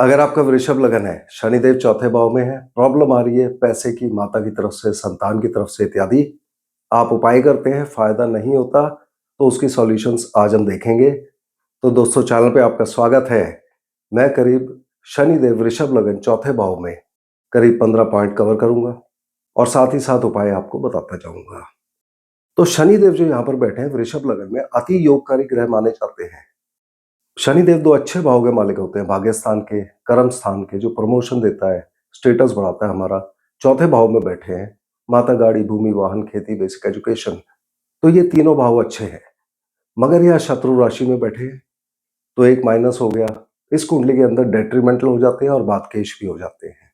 अगर आपका वृषभ लगन है, शनिदेव चौथे भाव में है, प्रॉब्लम आ रही है पैसे की, माता की तरफ से, संतान की तरफ से इत्यादि, आप उपाय करते हैं, फायदा नहीं होता, तो उसकी सॉल्यूशंस आज हम देखेंगे। तो दोस्तों, चैनल पे आपका स्वागत है। मैं करीब शनिदेव वृषभ लगन चौथे भाव में करीब 15 पॉइंट कवर करूंगा और साथ ही साथ उपाय आपको बताता जाऊंगा। तो शनिदेव जो यहाँ पर बैठे हैं वृषभ लगन में, अति योगकारी ग्रह माने जाते हैं। शनिदेव दो अच्छे भाव के मालिक होते हैं, भाग्य स्थान के, कर्म स्थान के, जो प्रमोशन देता है, स्टेटस बढ़ाता है हमारा। चौथे भाव में बैठे हैं, माता, गाड़ी, भूमि, वाहन, खेती, बेसिक एजुकेशन, तो ये तीनों भाव अच्छे हैं। मगर यह शत्रु राशि में बैठे हैं, तो एक माइनस हो गया। इस कुंडली के अंदर डेट्रीमेंटल हो जाते हैं और बातकेश भी हो जाते हैं,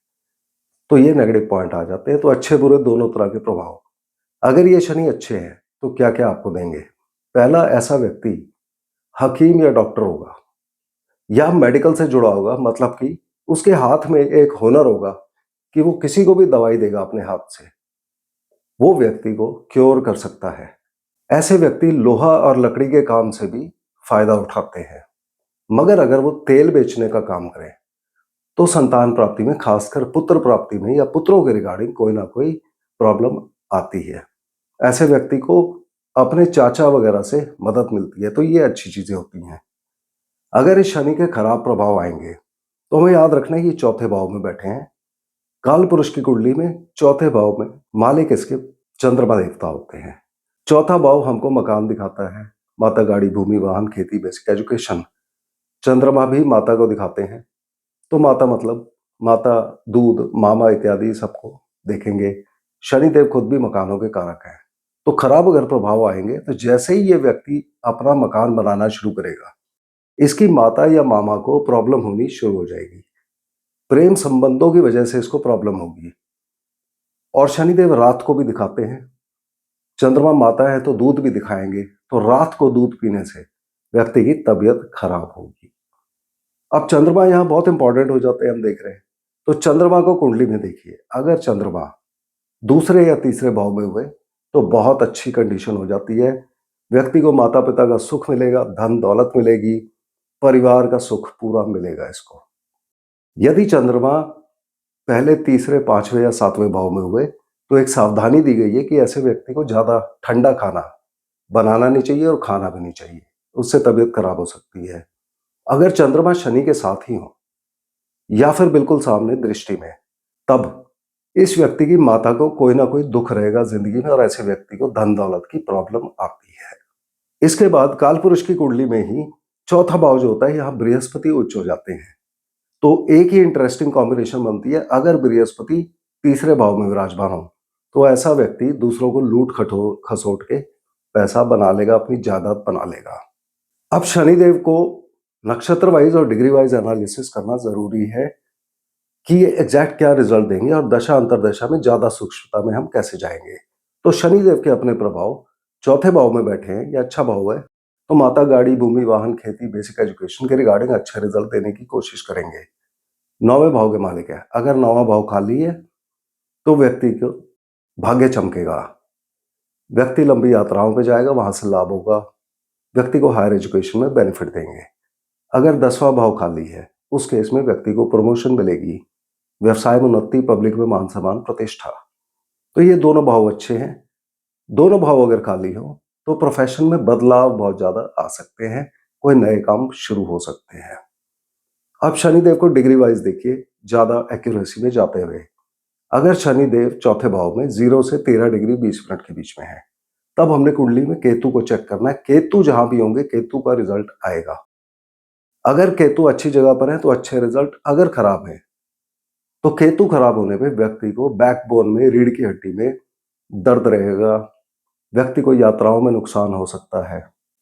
तो ये नेगेटिव पॉइंट आ जाते हैं। तो अच्छे बुरे दोनों तरह के प्रभाव। अगर ये शनि अच्छे हैं तो क्या क्या आपको देंगे? पहला, ऐसा व्यक्ति हकीम या डॉक्टर होगा या मेडिकल से जुड़ा होगा, मतलब कि उसके हाथ में एक हुनर होगा कि वो किसी को भी दवाई देगा अपने हाथ से, वो व्यक्ति को क्योर कर सकता है। ऐसे व्यक्ति लोहा और लकड़ी के काम से भी फायदा उठाते हैं। मगर अगर वो तेल बेचने का काम करें तो संतान प्राप्ति में, खासकर पुत्र प्राप्ति में या पुत्रों के रिगार्डिंग कोई ना कोई प्रॉब्लम आती है। ऐसे व्यक्ति को अपने चाचा वगैरह से मदद मिलती है, तो ये अच्छी चीजें होती हैं। अगर इस शनि के खराब प्रभाव आएंगे तो हमें याद रखना है कि चौथे भाव में बैठे हैं। काल पुरुष की कुंडली में चौथे भाव में मालिक इसके चंद्रमा देवता होते हैं। चौथा भाव हमको मकान दिखाता है, माता, गाड़ी, भूमि, वाहन, खेती, बेसिक एजुकेशन। चंद्रमा भी माता को दिखाते हैं, तो माता मतलब माता, दूध, मामा इत्यादि सबको देखेंगे। शनिदेव खुद भी मकानों के कारक हैं। तो खराब अगर प्रभाव आएंगे तो जैसे ही ये व्यक्ति अपना मकान बनाना शुरू करेगा, इसकी माता या मामा को प्रॉब्लम होनी शुरू हो जाएगी। प्रेम संबंधों की वजह से इसको प्रॉब्लम होगी। और शनिदेव रात को भी दिखाते हैं। चंद्रमा माता है तो दूध भी दिखाएंगे, तो रात को दूध पीने से व्यक्ति की तबीयत खराब होगी। अब चंद्रमा यहाँ बहुत इंपॉर्टेंट हो जाते हैं, हम देख रहे हैं। तो चंद्रमा को कुंडली में देखिए, अगर चंद्रमा दूसरे या तीसरे भाव में हुए तो बहुत अच्छी कंडीशन हो जाती है। व्यक्ति को माता पिता का सुख मिलेगा, धन दौलत मिलेगी, परिवार का सुख पूरा मिलेगा इसको। यदि चंद्रमा पहले तीसरे, पांचवें या सातवें भाव में हुए तो एक सावधानी दी गई है कि ऐसे व्यक्ति को ज्यादा ठंडा खाना बनाना नहीं चाहिए और खाना भी नहीं चाहिए, उससे तबीयत खराब हो सकती है। अगर चंद्रमा शनि के साथ ही हो या फिर बिल्कुल सामने दृष्टि में, तब इस व्यक्ति की माता को कोई ना कोई दुख रहेगा जिंदगी में और ऐसे व्यक्ति को धन दौलत की प्रॉब्लम आती है। इसके बाद कालपुरुष की कुंडली में ही चौथा भाव जो होता है, यहाँ बृहस्पति उच्च हो जाते हैं। तो एक ही इंटरेस्टिंग कॉम्बिनेशन बनती है। अगर बृहस्पति तीसरे भाव में विराजमान हो तो ऐसा व्यक्ति दूसरों को लूट खसोट के पैसा बना लेगा, अपनी जायदाद बना लेगा। अब शनिदेव को नक्षत्र वाइज और डिग्री वाइज एनालिसिस करना जरूरी है कि ये एग्जैक्ट क्या रिजल्ट देंगे और दशा अंतरदशा में ज्यादा सूक्ष्मता में हम कैसे जाएंगे। तो शनिदेव के अपने प्रभाव चौथे भाव में बैठे हैं, या अच्छा भाव है, तो माता, गाड़ी, भूमि, वाहन, खेती, बेसिक एजुकेशन के रिगार्डिंग अच्छे रिजल्ट देने की कोशिश करेंगे। नौवें भाव के मालिक है। अगर नौवां भाव खाली है तो व्यक्ति को भाग्य चमकेगा, व्यक्ति लंबी यात्राओं पे जाएगा, वहां से लाभ होगा, व्यक्ति को हायर एजुकेशन में बेनिफिट देंगे। अगर 10वां भाव खाली है, उस केस में व्यक्ति को प्रमोशन मिलेगी, व्यवसाय में उन्नति, पब्लिक में मान सम्मान, प्रतिष्ठा। तो ये दोनों भाव अच्छे हैं। दोनों भाव अगर खाली हो तो प्रोफेशन में बदलाव बहुत ज्यादा आ सकते हैं, कोई नए काम शुरू हो सकते हैं। अब शनिदेव को डिग्री वाइज देखिए, ज्यादा एक्यूरेसी में जाते हुए। अगर शनिदेव चौथे भाव में 0 से 13 डिग्री 20 मिनट के बीच में है, तब हमने कुंडली में केतु को चेक करना है। केतु जहां भी होंगे, केतु का रिजल्ट आएगा। अगर केतु अच्छी जगह पर है तो अच्छे रिजल्ट, अगर खराब है तो केतु खराब होने पे व्यक्ति को बैकबोन में, रीढ़ की हड्डी में दर्द रहेगा, व्यक्ति को यात्राओं में नुकसान हो सकता है,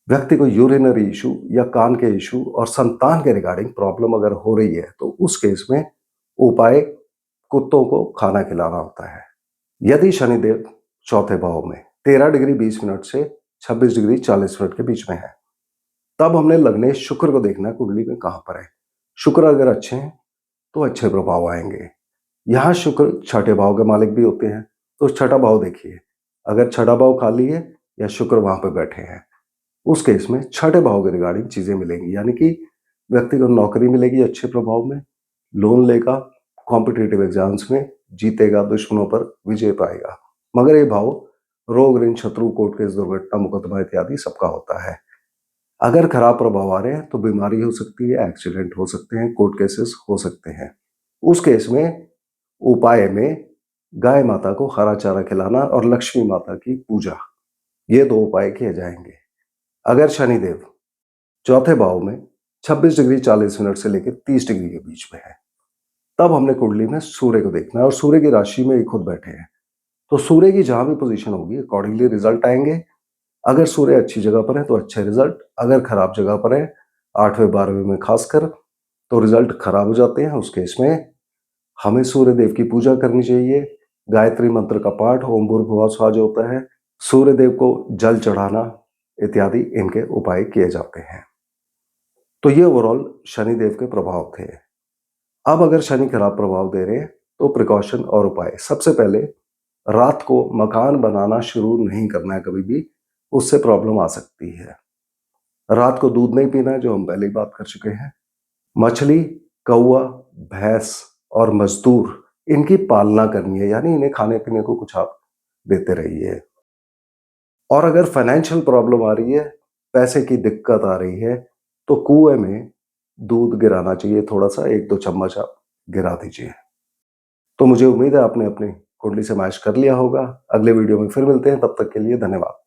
व्यक्ति को यूरिनरी इशू या कान के इशू और संतान के रिगार्डिंग प्रॉब्लम अगर हो रही है तो उस केस में उपाय कुत्तों को खाना खिलाना होता है। यदि शनिदेव चौथे भाव में 13 डिग्री 20 मिनट से 26 डिग्री 40 मिनट के बीच में है, तब हमने लग्नेश शुक्र को देखना है कुंडली में कहां पर है। शुक्र अगर अच्छे हैं तो अच्छे प्रभाव आएंगे। यहाँ शुक्र छठे भाव के मालिक भी होते हैं, तो छठा भाव देखिए। अगर छठा भाव खाली है या शुक्र वहां पर बैठे हैं, उस केस में छठे भाव के रिगार्डिंग चीजें मिलेंगी, यानी कि व्यक्ति को नौकरी मिलेगी अच्छे प्रभाव में, लोन लेगा, कॉम्पिटिटिव एग्जाम्स में जीतेगा, दुश्मनों पर विजय पाएगा। मगर ये भाव रोग, ऋण, शत्रु, कोर्ट केस, दुर्घटना, मुकदमा इत्यादि सबका होता है। अगर खराब प्रभाव आ रहे हैं तो बीमारी हो सकती है, एक्सीडेंट हो सकते हैं, कोर्ट केसेस हो सकते हैं। उस केस में उपाय में गाय माता को हरा चारा खिलाना और लक्ष्मी माता की पूजा, ये 2 उपाय किए जाएंगे। अगर शनिदेव चौथे भाव में 26 डिग्री 40 मिनट से लेकर 30 डिग्री के बीच में है, तब हमने कुंडली में सूर्य को देखना है और सूर्य की राशि में ये खुद बैठे हैं, तो सूर्य की जहां भी पोजीशन होगी अकॉर्डिंगली रिजल्ट आएंगे। अगर सूर्य अच्छी जगह पर है तो अच्छे रिजल्ट, अगर खराब जगह पर है 8वें 12वें में खासकर, तो रिजल्ट खराब हो जाते हैं। उस केस में हमें सूर्य देव की पूजा करनी चाहिए, गायत्री मंत्र का पाठ, ओम भूर्भुवः स्वः जो होता है, सूर्य देव को जल चढ़ाना इत्यादि इनके उपाय किए जाते हैं। तो ये ओवरऑल शनिदेव के प्रभाव थे। अब अगर शनि खराब प्रभाव दे रहे हैं तो प्रिकॉशन और उपाय, सबसे पहले रात को मकान बनाना शुरू नहीं करना है कभी भी, उससे प्रॉब्लम आ सकती है। रात को दूध नहीं पीना है, जो हम पहले ही बात कर चुके हैं। मछली, कौवा, भैंस और मजदूर, इनकी पालना करनी है, यानी इन्हें खाने पीने को कुछ आप देते रहिए। और अगर फाइनेंशियल प्रॉब्लम आ रही है, पैसे की दिक्कत आ रही है, तो कुएं में दूध गिराना चाहिए, थोड़ा सा 1-2 चम्मच आप गिरा दीजिए। तो मुझे उम्मीद है आपने अपनी कुंडली से मैच कर लिया होगा। अगले वीडियो में फिर मिलते हैं, तब तक के लिए धन्यवाद।